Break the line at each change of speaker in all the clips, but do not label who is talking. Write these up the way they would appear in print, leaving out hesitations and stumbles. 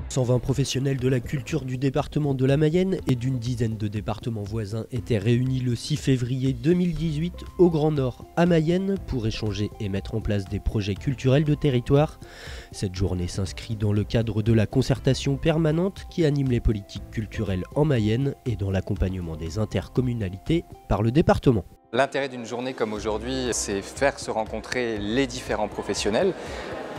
120 professionnels de la culture du département de la Mayenne et d'une dizaine de départements voisins étaient réunis le 6 février 2018 au Grand Nord à Mayenne pour échanger et mettre en place des projets culturels de territoire. Cette journée s'inscrit dans le cadre de la concertation permanente qui anime les politiques culturelles en Mayenne et dans l'accompagnement des intercommunalités par le département.
L'intérêt d'une journée comme aujourd'hui, c'est faire se rencontrer les différents professionnels,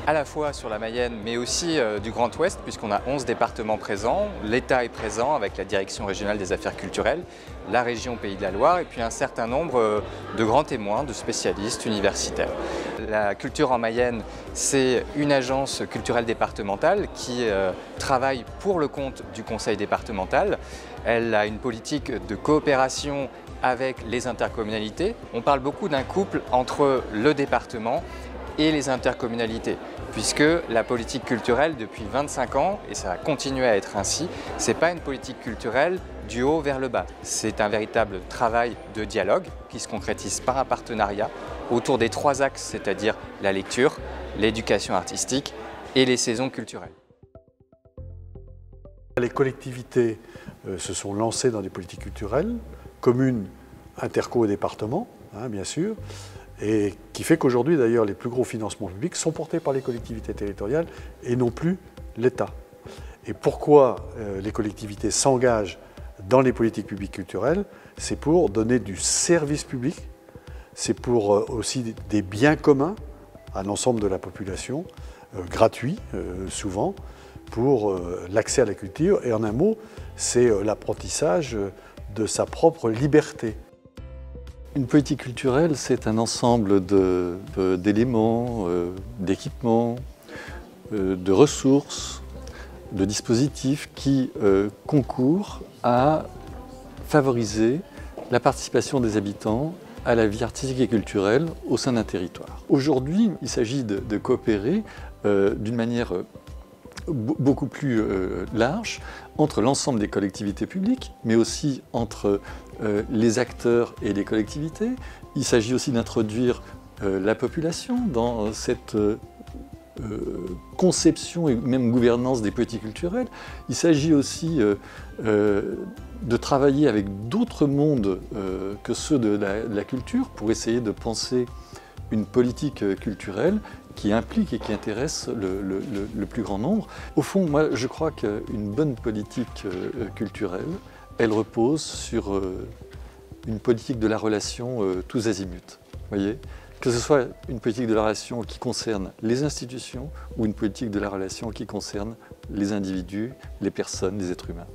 à la fois sur la Mayenne, mais aussi du Grand Ouest, puisqu'on a 11 départements présents. L'État est présent avec la Direction régionale des affaires culturelles, la région Pays de la Loire, et puis un certain nombre de grands témoins, de spécialistes universitaires. La culture en Mayenne, c'est une agence culturelle départementale qui travaille pour le compte du conseil départemental. Elle a une politique de coopération avec les intercommunalités. On parle beaucoup d'un couple entre le département et les intercommunalités, puisque la politique culturelle depuis 25 ans, et ça va continuer à être ainsi, c'est pas une politique culturelle du haut vers le bas. C'est un véritable travail de dialogue qui se concrétise par un partenariat autour des 3 axes, c'est-à-dire la lecture, l'éducation artistique et les saisons culturelles.
Les collectivités se sont lancées dans des politiques culturelles, communes, interco et départements, bien sûr, et qui fait qu'aujourd'hui, d'ailleurs, les plus gros financements publics sont portés par les collectivités territoriales et non plus l'État. Et pourquoi les collectivités s'engagent dans les politiques publiques culturelles? C'est pour donner du service public, c'est pour aussi des biens communs à l'ensemble de la population, gratuits souvent, pour l'accès à la culture. Et en un mot, c'est l'apprentissage de sa propre liberté.
Une politique culturelle, c'est un ensemble d'éléments, d'équipements, de ressources, de dispositifs qui concourent à favoriser la participation des habitants à la vie artistique et culturelle au sein d'un territoire. Aujourd'hui, il s'agit de coopérer d'une manière beaucoup plus large entre l'ensemble des collectivités publiques, mais aussi entre les acteurs et les collectivités. Il s'agit aussi d'introduire la population dans cette conception et même gouvernance des politiques culturelles. Il s'agit aussi de travailler avec d'autres mondes que ceux de la culture pour essayer de penser une politique culturelle qui implique et qui intéresse le plus grand nombre. Au fond, moi, je crois qu'une bonne politique culturelle, elle repose sur une politique de la relation tous azimuts. Voyez ? Que ce soit une politique de la relation qui concerne les institutions ou une politique de la relation qui concerne les individus, les personnes, les êtres humains.